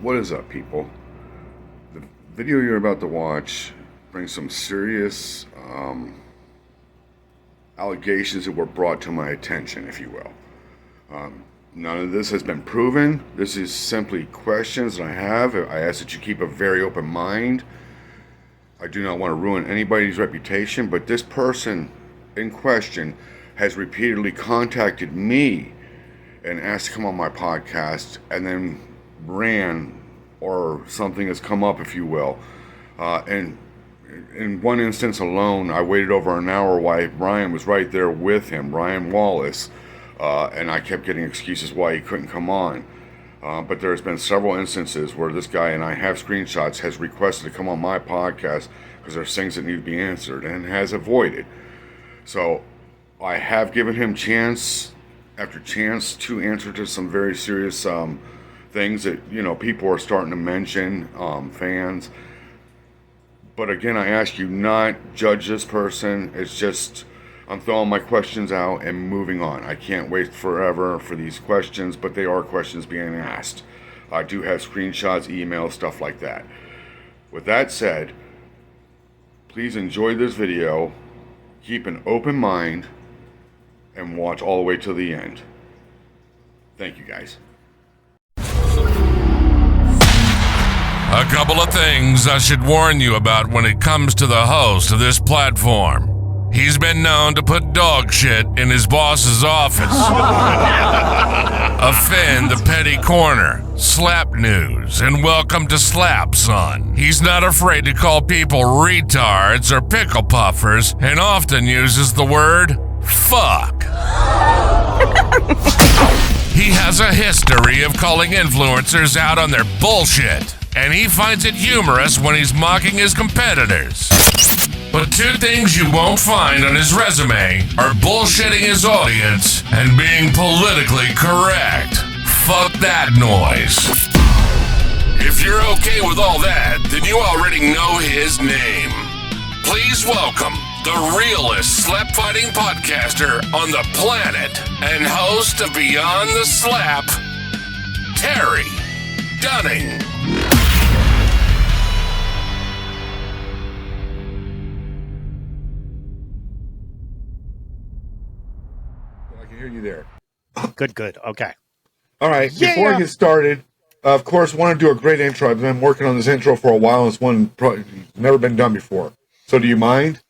What is up, people? The video you're about to watch brings some serious allegations that were brought to my attention, if you will. None of this has been proven. This is simply questions that I have. I ask that you keep a very open mind. I do not want to ruin anybody's reputation, but this person in question has repeatedly contacted me and asked to come on my podcast, and then ran, or something has come up, if you will. And in one instance alone, I waited over an hour while Brian was right there with him, Brian Wallace, and I kept getting excuses why he couldn't come on. But there's been several instances where this guy, and I have screenshots, has requested to come on my podcast because there's things that need to be answered, and has avoided. So I have given him chance after chance to answer to some very serious things that, you know, people are starting to mention, fans. But again, I ask you not judge this person. It's just, I'm throwing my questions out and moving on. I can't wait forever for these questions, but they are questions being asked. I do have screenshots, emails, stuff like that. With that said, please enjoy this video, keep an open mind, and watch all the way to the end. Thank you, guys. A couple of things I should warn you about when it comes to the host of this platform. He's been known to put dog shit in his boss's office, offend the petty corner, slap news, and welcome to Slap Son. He's not afraid to call people retards or pickle puffers, and often uses the word fuck. He has a history of calling influencers out on their bullshit, and he finds it humorous when he's mocking his competitors. But two things you won't find on his resume are bullshitting his audience and being politically correct. Fuck that noise. If you're okay with all that, then you already know his name. Please welcome the realest slap fighting podcaster on the planet and host of Beyond the Slap, Terry Dunning. I can hear you there. Good. Okay. All right. Yeah. Before I get started, of course, I want to do a great intro. I've been working on this intro for a while, and it's one never been done before. So do you mind?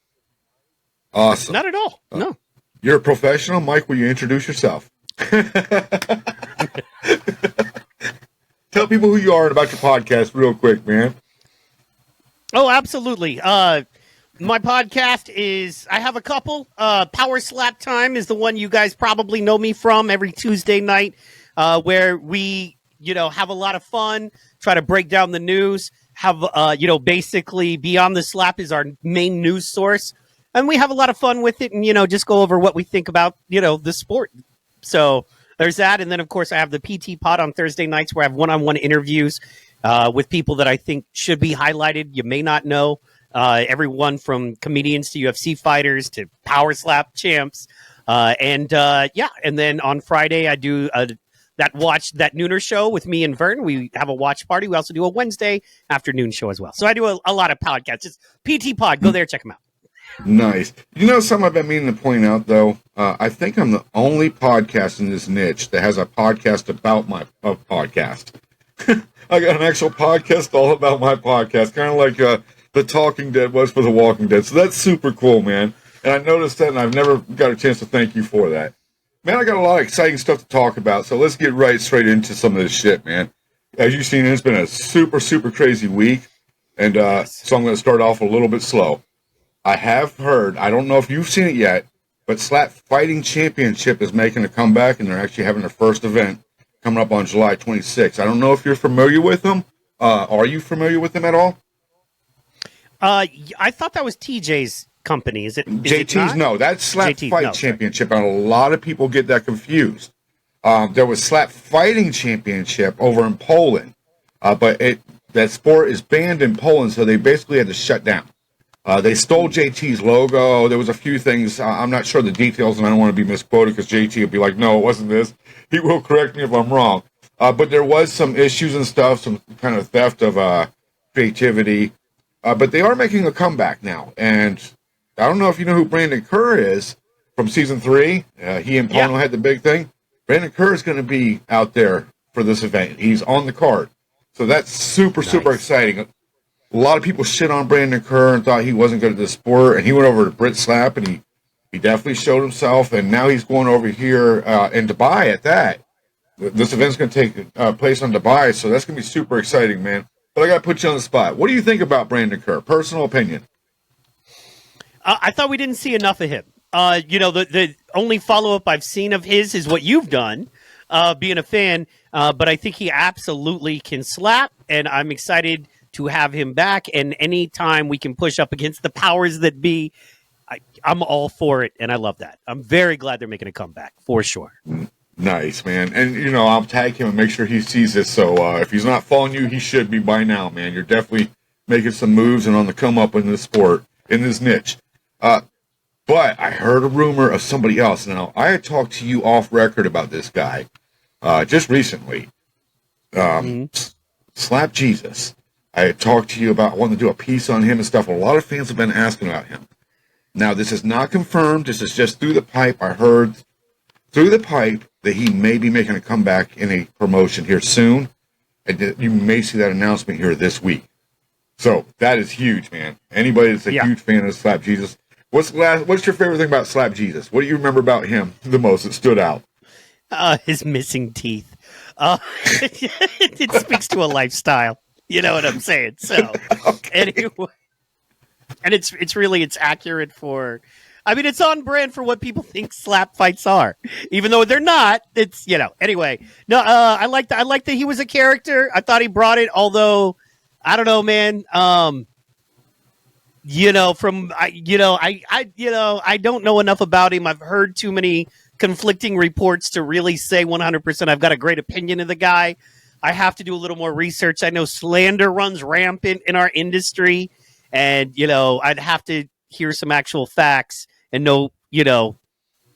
Awesome. Not at all. No. You're a professional. Mike, will you introduce yourself? Tell people who you are and about your podcast real quick, man. Oh, absolutely. My podcast is, I have a couple. Power Slap Time is the one you guys probably know me from every Tuesday night, where we, have a lot of fun, try to break down the news, have, basically Beyond the Slap is our main news source. And we have a lot of fun with it and, just go over what we think about, the sport. So there's that. And then, of course, I have the PT Pod on Thursday nights where I have one-on-one interviews with people that I think should be highlighted. You may not know. Everyone from comedians to UFC fighters to Power Slap champs. And then on Friday, I do that nooner show with me and Vern. We have a watch party. We also do a Wednesday afternoon show as well. So I do a lot of podcasts. Just PT Pod. Go there, check them out. Nice. You know something I've been meaning to point out, though? I think I'm the only podcast in this niche that has a podcast about my podcast. I got an actual podcast all about my podcast, kind of like The Talking Dead was for The Walking Dead. So that's super cool, man. And I noticed that, and I've never got a chance to thank you for that. Man, I got a lot of exciting stuff to talk about, so let's get straight into some of this shit, man. As you've seen, it's been a super, super crazy week, and so I'm going to start off a little bit slow. I have heard, I don't know if you've seen it yet, but Slap Fighting Championship is making a comeback, and they're actually having their first event coming up on July 26th. I don't know if you're familiar with them. Are you familiar with them at all? I thought that was TJ's company. Is it? JT's? No, that's Slap Fight Championship, and a lot of people get that confused. There was Slap Fighting Championship over in Poland, but that sport is banned in Poland, so they basically had to shut down. They stole JT's logo. There was a few things. I'm not sure the details, and I don't want to be misquoted because JT will be like, no, it wasn't this. He will correct me if I'm wrong. But there was some issues and stuff, some kind of theft of creativity. But they are making a comeback now. And I don't know if you know who Brandon Kerr is from season 3. He and Pono had the big thing. Brandon Kerr is going to be out there for this event. He's on the card. So that's super exciting. A lot of people shit on Brandon Kerr and thought he wasn't good at the sport. And he went over to Brit Slap and he definitely showed himself. And now he's going over here in Dubai at that. This event's going to take place on Dubai. So that's going to be super exciting, man. But I got to put you on the spot. What do you think about Brandon Kerr? Personal opinion. I thought we didn't see enough of him. The only follow-up I've seen of his is what you've done, being a fan. But I think he absolutely can slap, and I'm excited to have him back. And anytime we can push up against the powers that be, I'm all for it, and I love that. I'm very glad they're making a comeback, for sure. Nice, man. And, I'll tag him and make sure he sees this. So if he's not following you, he should be by now, man. You're definitely making some moves and on the come up in this sport, in this niche. But I heard a rumor of somebody else. Now, I had talked to you off record about this guy just recently. Slap Jesus. I had talked to you about wanting to do a piece on him and stuff. A lot of fans have been asking about him. Now, this is not confirmed. This is just through the pipe. I heard through the pipe that he may be making a comeback in a promotion here soon. And you may see that announcement here this week. So that is huge, man. Anybody that's a huge fan of Slap Jesus. What's your favorite thing about Slap Jesus? What do you remember about him the most that stood out? His missing teeth. It speaks to a lifestyle. You know what I'm saying? So, anyway, and it's accurate for. I mean, it's on brand for what people think slap fights are, even though they're not. It's anyway. No, I like that he was a character. I thought he brought it. Although I don't know, man. I don't know enough about him. I've heard too many conflicting reports to really say 100% I've got a great opinion of the guy. I have to do a little more research. I know slander runs rampant in our industry, and I'd have to hear some actual facts and know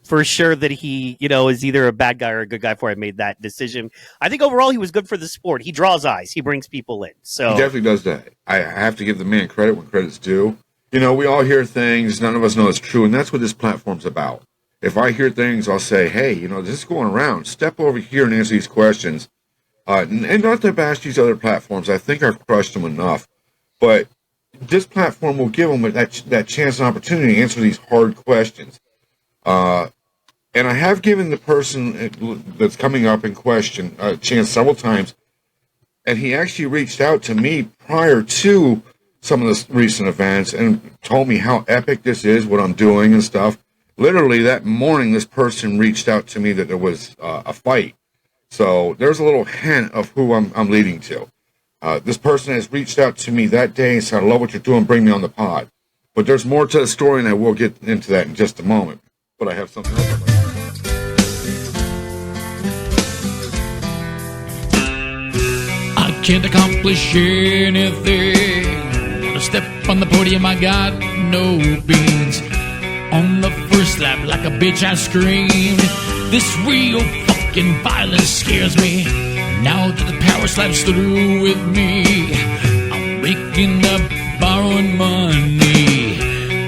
for sure that he is either a bad guy or a good guy before I made that decision. I think overall he was good for the sport. He draws eyes. He brings people in. So he definitely does that. I have to give the man credit when credit's due. We all hear things. None of us know it's true, and that's what this platform's about. If I hear things, I'll say, hey, this is going around. Step over here and answer these questions. And not to bash these other platforms. I think I've crushed them enough. But this platform will give them that chance and opportunity to answer these hard questions. And I have given the person that's coming up in question a chance several times. And he actually reached out to me prior to some of the recent events and told me how epic this is, what I'm doing and stuff. Literally that morning, this person reached out to me that there was a fight. So there's a little hint of who I'm leading to. This person has reached out to me that day and said, I love what you're doing, bring me on the pod. But there's more to the story, and I will get into that in just a moment. But I have something else. I can't accomplish anything. When I step on the podium, I got no beans. On the first lap, like a bitch, I screamed. This real fucking violence scares me. Now that the power slap's through with me, I'm waking up borrowing money.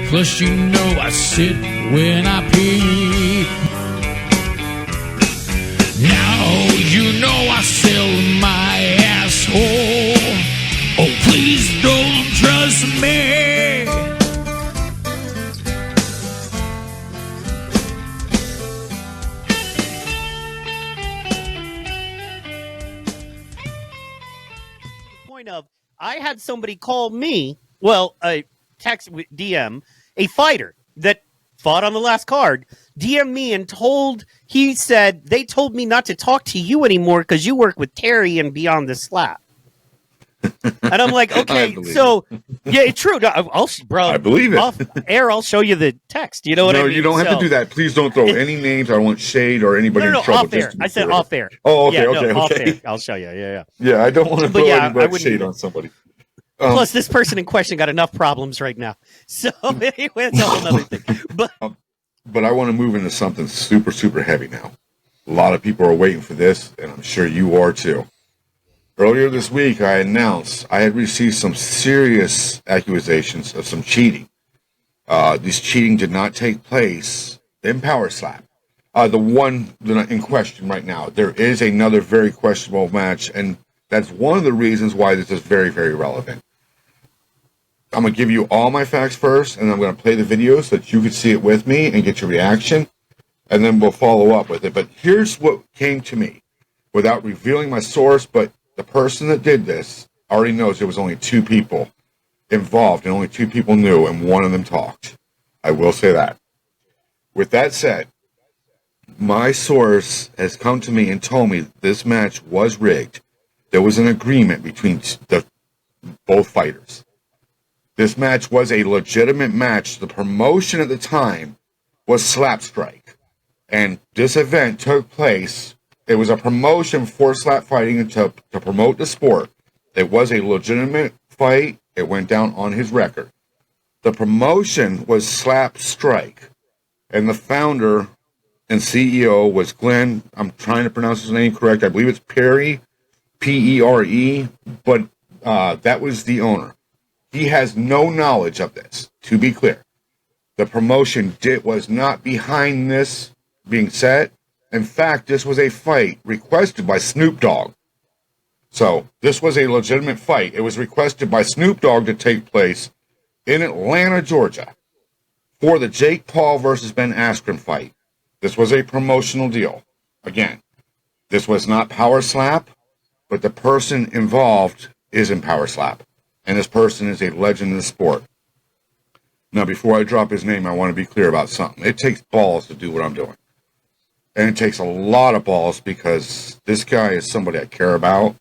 Plus, I sit when I pee. Now, I sell my asshole. Oh, please don't trust me. Of I had somebody call me, a text DM, a fighter that fought on the last card, DM me and he said they told me not to talk to you anymore because you work with Terry and Beyond the Slap. And I'm like, okay, so it's true. I believe it. Off air, I'll show you the text. You know what I mean? No, you don't have to do that. Please don't throw any names. I don't want shade or anybody in trouble. Off air. I said off air. Oh, okay, okay. Off air. I'll show you. Yeah. Yeah, I don't want to throw any shade on somebody. Plus, this person in question got enough problems right now. So anyway, that's a whole other thing. But I want to move into something super, super heavy now. A lot of people are waiting for this, and I'm sure you are too. Earlier this week, I announced I had received some serious accusations of some cheating. This cheating did not take place in Power Slap. The one in question right now. There is another very questionable match, and that's one of the reasons why this is very, very relevant. I'm going to give you all my facts first, and I'm going to play the video so that you can see it with me and get your reaction, and then we'll follow up with it. But here's what came to me, without revealing my source, but the person that did this already knows there was only 2 people involved, and only 2 people knew, and one of them talked. I will say that. With that said, my source has come to me and told me this match was rigged. There was an agreement between both fighters. This match was a legitimate match. The promotion at the time was Slap Strike. And this event took place. It was a promotion for slap fighting to promote the sport. It was a legitimate fight. It went down on his record. The promotion was Slap Strike. And the founder and CEO was Glenn. I'm trying to pronounce his name correct. I believe it's Perry, P-E-R-E, but that was the owner. He has no knowledge of this, to be clear. The promotion was not behind this being set. In fact, this was a fight requested by Snoop Dogg. So, this was a legitimate fight. It was requested by Snoop Dogg to take place in Atlanta, Georgia, for the Jake Paul versus Ben Askren fight. This was a promotional deal. Again, this was not Power Slap, but the person involved is in Power Slap. And this person is a legend in the sport. Now, before I drop his name, I want to be clear about something. It takes balls to do what I'm doing. And it takes a lot of balls because this guy is somebody I care about.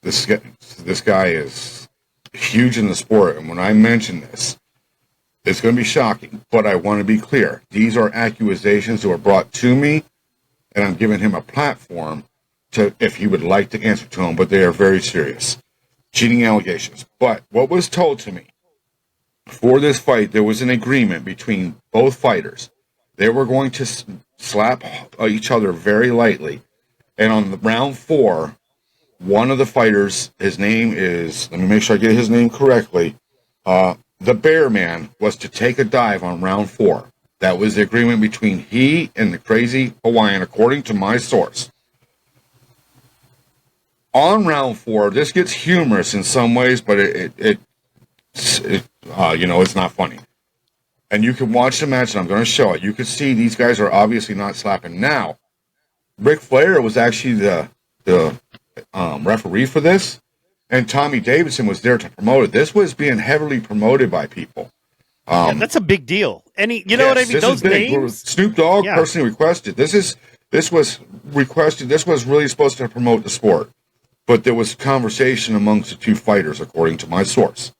This guy is huge in the sport. And when I mention this, it's going to be shocking, but I want to be clear. These are accusations that were brought to me, and I'm giving him a platform to, if he would like to answer to them, but they are very serious. Cheating allegations. But what was told to me, for this fight, there was an agreement between both fighters. They were going to slap each other very lightly, and on the round 4, one of the fighters, his name is, let me make sure I get his name correctly, the Bear Man was to take a dive on round 4. That was the agreement between he and the Crazy Hawaiian, according to my source. On round 4, this gets humorous in some ways, but it's not funny. And you can watch the match, and I'm going to show it. You can see these guys are obviously not slapping. Now, Ric Flair was actually the referee for this. And Tommy Davidson was there to promote it. This was being heavily promoted by people. Yeah, that's a big deal. You know what I mean? Those names. Snoop Dogg personally requested. This was requested. This was really supposed to promote the sport. But there was conversation amongst the 2 fighters, according to my source.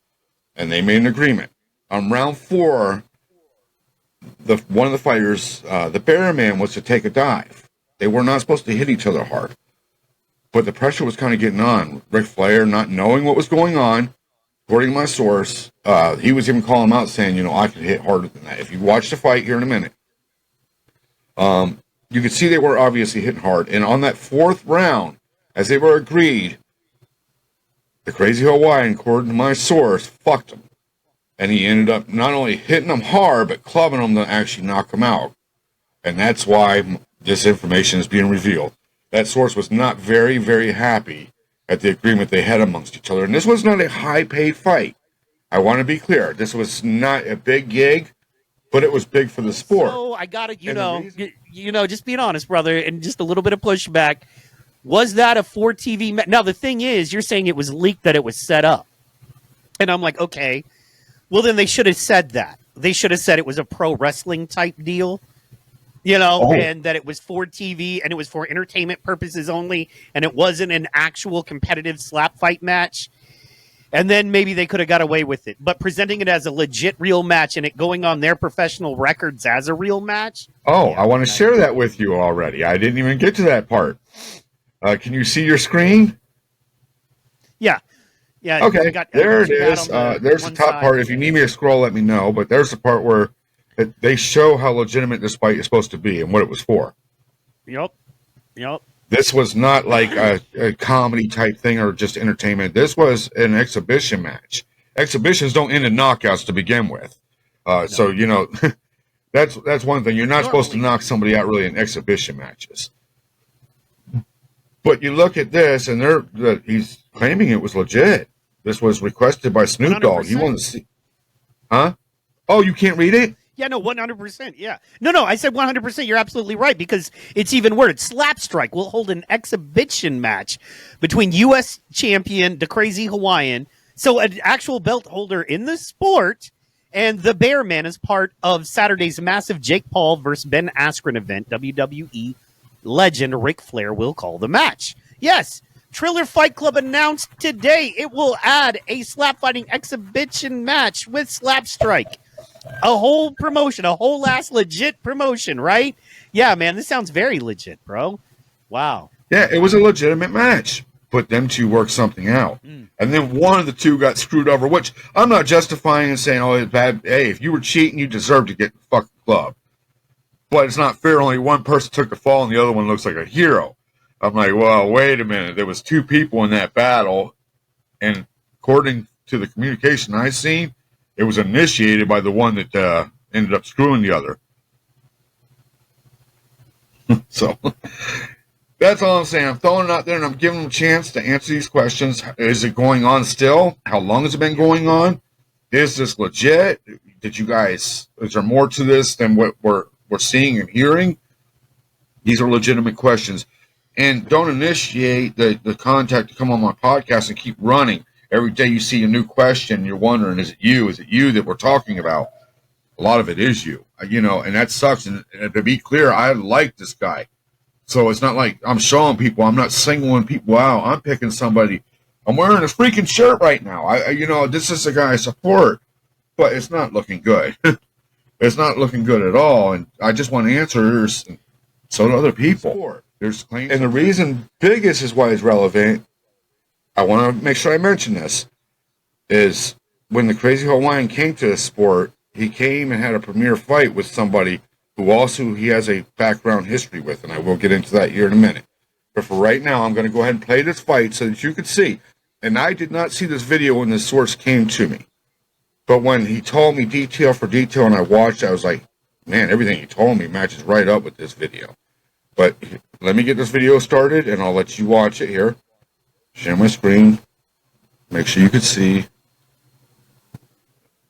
And they made an agreement. On round 4, one of the fighters, the Bear Man, was to take a dive. They were not supposed to hit each other hard. But the pressure was kind of getting on. Ric Flair, not knowing what was going on, according to my source, he was even calling him out saying, I could hit harder than that. If you watch the fight here in a minute, you could see they were obviously hitting hard. And on that 4th round, as they were agreed, the Crazy Hawaiian, according to my source, fucked him. And he ended up not only hitting him hard, but clubbing him to actually knock him out. And that's why this information is being revealed. That source was not very, very happy at the agreement they had amongst each other. And this was not a high-paid fight. I want to be clear. This was not a big gig, but it was big for the sport. So I got to, just being honest, brother, and just a little bit of pushback. Was that a 4TV match? Now, the thing is, you're saying it was leaked that it was set up. And I'm like, okay. Well, then they should have said that. They should have said it was a pro wrestling type deal. And that it was for TV and it was for entertainment purposes only, and it wasn't an actual competitive slap fight match. And then maybe they could have got away with it. But presenting it as a legit real match and it going on their professional records as a real match. I want to share that with you already. I didn't even get to that part. Can you see your screen? Yeah. Yeah. Okay, there it is. There's the top part. If you need me to scroll, let me know. But there's the part where they show how legitimate this fight is supposed to be and what it was for. Yep. Yep. This was not like a comedy type thing or just entertainment. This was an exhibition match. Exhibitions don't end in knockouts to begin with. So, you know, that's one thing. You're not supposed to knock somebody out really in exhibition matches. But you look at this, and he's claiming it was legit. This was requested by Snoop Dogg. He wanted to see. Huh? Oh, you can't read it? Yeah, no, 100%. Yeah. No, I said 100%. You're absolutely right because it's even worse. Slapstrike will hold an exhibition match between U.S. champion, the Crazy Hawaiian, so an actual belt holder in the sport, and the Bear Man is part of Saturday's massive Jake Paul versus Ben Askren event. WWE legend Ric Flair will call the match. Yes, Triller Fight Club announced today it will add a slap fighting exhibition match with Slapstrike. A whole promotion, a whole ass legit promotion, right? Yeah, man, this sounds very legit, bro. Wow. Yeah, it was a legitimate match. But them two worked something out. And then one of the two got screwed over, which I'm not justifying and saying, oh, it's bad. Hey, if you were cheating, you deserve to get the fucking club. But it's not fair. Only one person took the fall and the other one looks like a hero. I'm like, well, wait a minute. There was two people in that battle. And according to the communication I seen, it was initiated by the one that ended up screwing the other. So that's all I'm saying. I'm throwing it out there and I'm giving them a chance to answer these questions. Is it going on still? How long has it been going on? Is this legit? Is there more to this than what we're seeing and hearing? These are legitimate questions. And don't initiate the contact to come on my podcast and keep running. Every day you see a new question, you're wondering, is it you? Is it you that we're talking about? A lot of it is you, you know, and that sucks. And to be clear, I like this guy. So it's not like I'm showing people. I'm not singling people out. I'm picking somebody. I'm wearing a freaking shirt right now. You know, this is the guy I support. But it's not looking good. It's not looking good at all. And I just want answers. And so do other people. There's claims. And the reason biggest is why it's relevant. I want to make sure I mention this. Is when the Crazy Hawaiian came to the sport, he came and had a premier fight with somebody who also he has a background history with, and I will get into that here in a minute. But for right now, I'm going to go ahead and play this fight so that you can see. And I did not see this video when the source came to me. But when he told me detail for detail and I watched, I was like, man, everything he told me matches right up with this video. But let me get this video started, and I'll let you watch it here. Share my screen. Make sure you can see.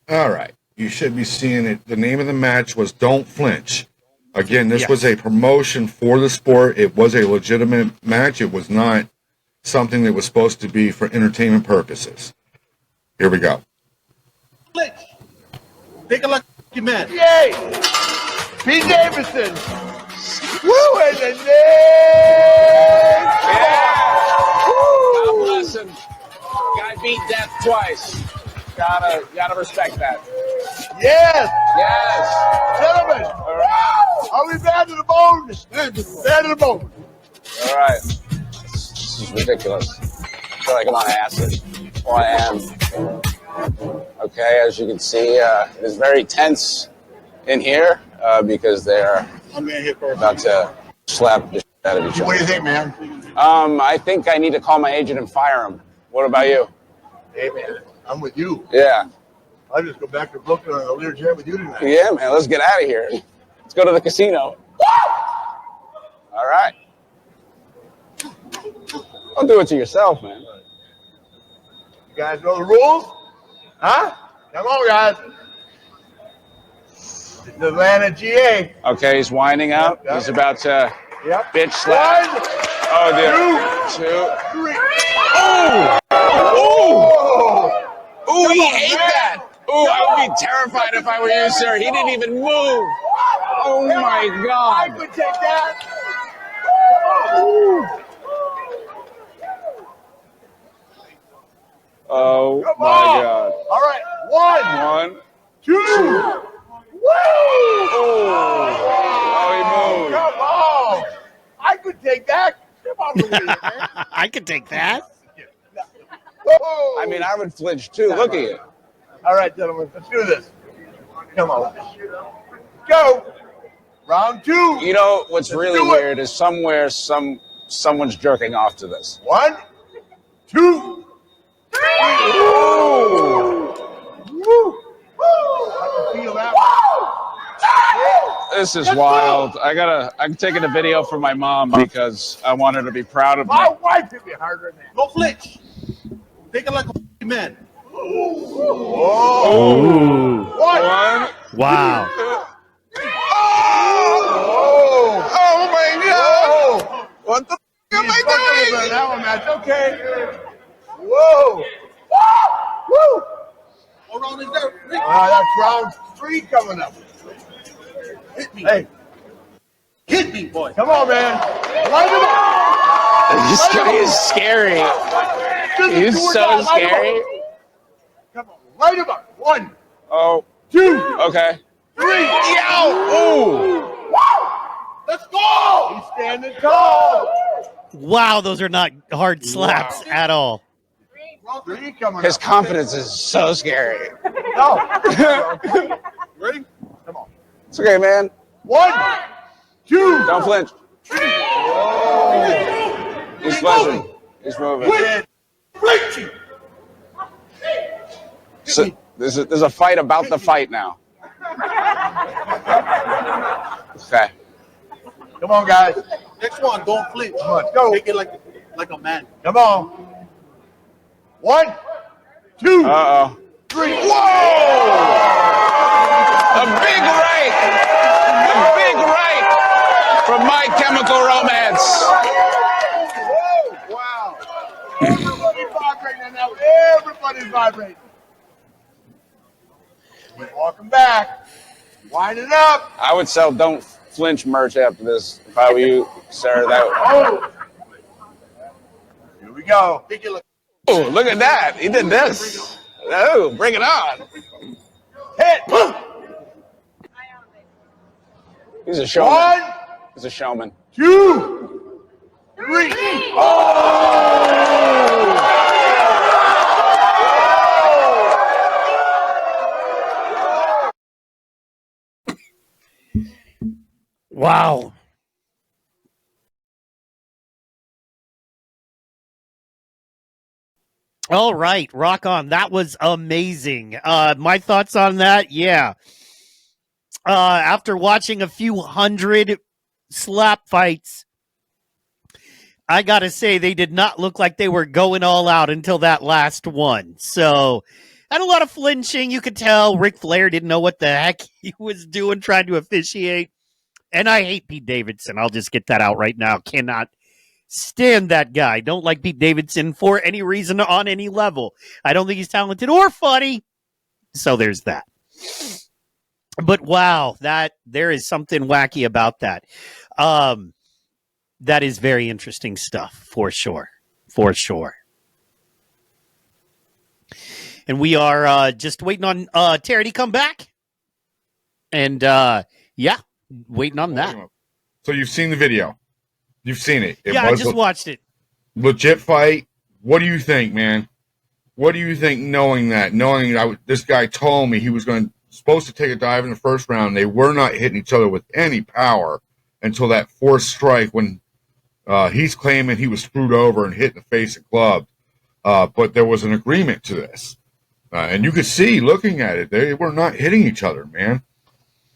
All right. You should be seeing it. The name of the match was Don't Flinch. Again, this was a promotion for the sport. It was a legitimate match. It was not something that was supposed to be for entertainment purposes. Here we go. Flinch. Take a look at your man. Yay! Pete Davidson. Woo in the name! Yeah! God bless him. Guy beat death twice. Gotta respect that. Yes! Yes! Gentlemen! All right. Are we bad to the bone? Bad to the bone. All right. This is ridiculous. I feel like I'm on acid. Well, I am. Okay, as you can see, it is very tense in here because they're about to slap the shit out of each other. What do you think, man? I think I need to call my agent and fire him. What about you? Hey, man, I'm with you. Yeah. I'll just go back to Brooklyn and I'll leave chat with you tonight. Yeah, man, let's get out of here. Let's go to the casino. All right. Don't do it to yourself, man. You guys know the rules? Huh? Come on, guys. It's Atlanta, GA. Okay, he's winding up. Yep. He's about to Yep. bitch slap. One, Oh, dude. Two. three. Oh! Oh! Ooh, he on, ate man. that. Ooh, I would be terrified if I were you, sir. He didn't even move. Oh, my I God. could take that. Oh, Come my on. God. All right. One, One. two. Woo! Oh, he moved. Come on. I could take that. Come on with me, man. I could take that. Whoa. I mean, I would flinch, too. Look at you. All right, gentlemen, let's do this. Come on. Go. Round two. You know, what's Let's really do it. weird is somewhere, some someone's jerking off to this. 1, 2, 3. Woo! Woo! I can feel that. This is wild. I'm taking a video for my mom because I want her to be proud of me. My wife hit me harder than that. Don't flinch. Take it like a man. Oh. One. Wow. Oh my God! What the f*** am I doing? That one, man. It's okay. Whoa. Woo. Hold on, is there? That's round 3 coming up. Hit me. Hey, Hit me, boy. come on, man. Light him up. This guy is scary. He's so scary. Come on, light him up. 1, Oh, 2, okay. 3. Yow! Ooh! Let's go. He's standing tall. Wow, those are not hard slaps at all. 3 coming His up. confidence is so scary. No. Ready? Come on. It's okay, man. 1, 2. Don't flinch. He's flinching. He's moving. Flinching. So, there's a fight about the fight now. Okay. Come on, guys. Next one, don't flinch. Come on, let's go. Take it like a man. Come on. 1, 2, Uh-oh. 3. A big right! A big right from My Chemical Romance. Whoa, wow. Everybody's vibrating now. Everybody's vibrating. Welcome back. Winding up. I would sell Don't Flinch merch after this if I were you, sir. Oh. Here we go. Take it like Oh, look at that. He did this. Oh, bring it on. Hit. He's a showman. 1, He's a showman. 2, 3. Wow. All right, rock on. That was amazing. My thoughts on that, yeah. After watching a few hundred slap fights, I gotta say they did not look like they were going all out until that last one. So, had a lot of flinching. You could tell Ric Flair didn't know what the heck he was doing trying to officiate. And I hate Pete Davidson. I'll just get that out right now. Cannot stand that guy. Don't like Pete Davidson for any reason on any level. I don't think he's talented or funny. So there's that. But wow, there is something wacky about that. That is very interesting stuff for sure. For sure. And we are just waiting on Terry to come back. And yeah, waiting on that. So you've seen the video. You've seen it. Yeah, I just watched it. Legit fight. What do you think, man? What do you think knowing that? Knowing this guy told me he was supposed to take a dive in the first round. They were not hitting each other with any power until that fourth strike when he's claiming he was screwed over and hit in the face and clubbed. But there was an agreement to this. And you could see, looking at it, they were not hitting each other, man.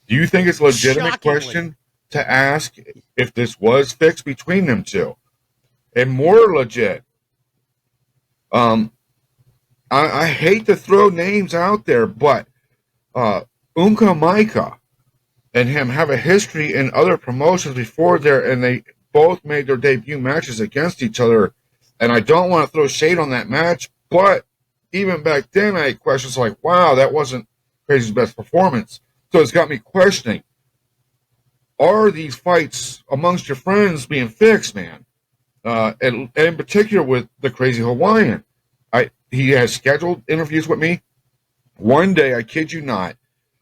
Do you think it's a legitimate Shockingly. question to ask if this was fixed between them two? And more legit, I hate to throw names out there, but Unka Maika and him have a history in other promotions before there, and they both made their debut matches against each other. And I don't want to throw shade on that match, but even back then I had questions like, wow, that wasn't Crazy's best performance. So it's got me questioning, are these fights amongst your friends being fixed, man? And in particular with the Crazy Hawaiian. He has scheduled interviews with me. One day, I kid you not,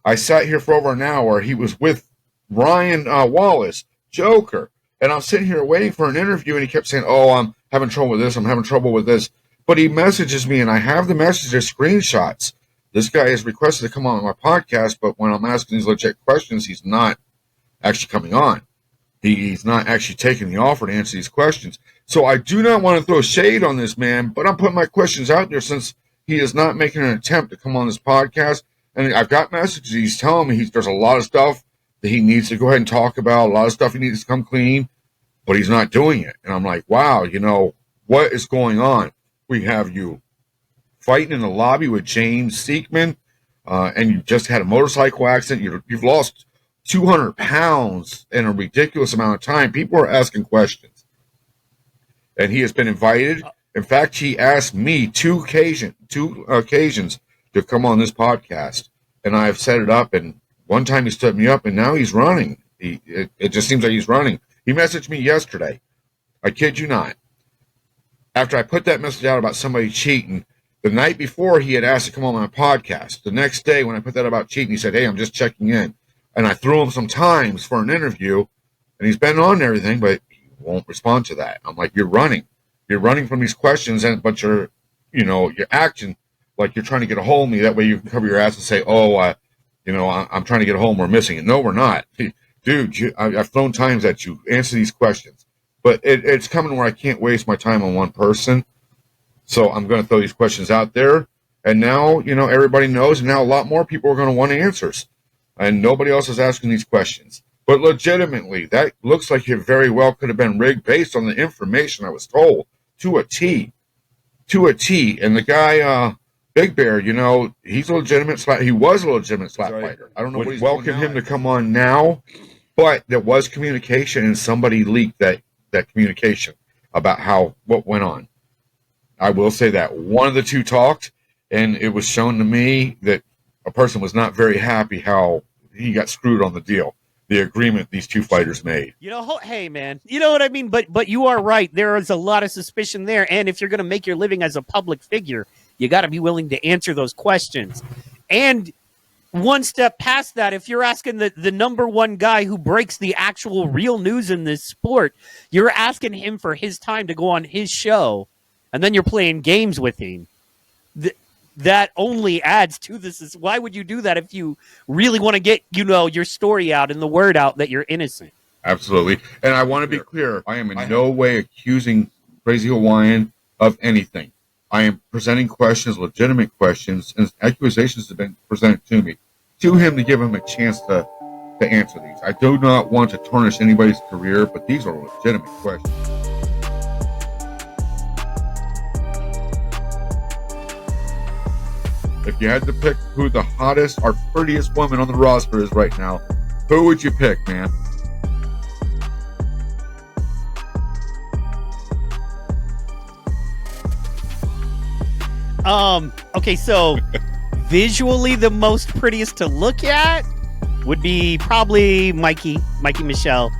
I sat here for over an hour. He was with Ryan Wallace, Joker, and I'm sitting here waiting for an interview, and he kept saying, oh, I'm having trouble with this, I'm having trouble with this. But he messages me, and I have the messages, screenshots. This guy has requested to come on my podcast, but when I'm asking these legit questions, he's not actually coming on. He's not actually taking the offer to answer these questions. So I do not want to throw shade on this man, but I'm putting my questions out there since he is not making an attempt to come on this podcast. And I've got messages. He's telling me there's a lot of stuff that he needs to go ahead and talk about, a lot of stuff he needs to come clean, but he's not doing it. And I'm like, wow, what is going on? We have you fighting in the lobby with James Seekman, and you just had a motorcycle accident. You've lost 200 pounds in a ridiculous amount of time. People are asking questions. And he has been invited. In fact, he asked me two occasions to come on this podcast. And I've set it up, and one time he stood me up, and now he's running. It just seems like he's running. He messaged me yesterday. I kid you not. After I put that message out about somebody cheating, the night before he had asked to come on my podcast. The next day when I put that about cheating, he said, hey, I'm just checking in. And I threw him some times for an interview, and he's been on and everything, but he won't respond to that. I'm like, you're running. You're running from these questions, but you're acting like you're trying to get a hold of me. That way you can cover your ass and say, I'm trying to get a hold, we're missing it. No, we're not. Dude, I've thrown times at you. Answer these questions. But it's coming where I can't waste my time on one person. So I'm going to throw these questions out there. And now, everybody knows, and now a lot more people are going to want answers. And nobody else is asking these questions. But legitimately, that looks like it very well could have been rigged based on the information I was told to a T. To a T. And the guy, Big Bear, he's a legitimate he was a legitimate slap fighter. I don't know what he's welcome him to come on now, but there was communication, and somebody leaked that communication about what went on. I will say that one of the two talked, and it was shown to me that a person was not very happy how he got screwed on the deal, the agreement these two fighters made. Hey, man, you know what I mean? But you are right. There is a lot of suspicion there. And if you're going to make your living as a public figure, you got to be willing to answer those questions. And one step past that, if you're asking the number one guy who breaks the actual real news in this sport, you're asking him for his time to go on his show, and then you're playing games with him. That only adds to this. Why would you do that if you really want to get, your story out and the word out that you're innocent? Absolutely. And I want to be clear. I am in no way accusing Crazy Hawaiian of anything. I am presenting questions, legitimate questions, and accusations have been presented to him to give him a chance to answer these. I do not want to tarnish anybody's career, but these are legitimate questions. If you had to pick who the hottest or prettiest woman on the roster is right now, who would you pick, man? Okay, so visually the most prettiest to look at would be probably Mikey Michelle.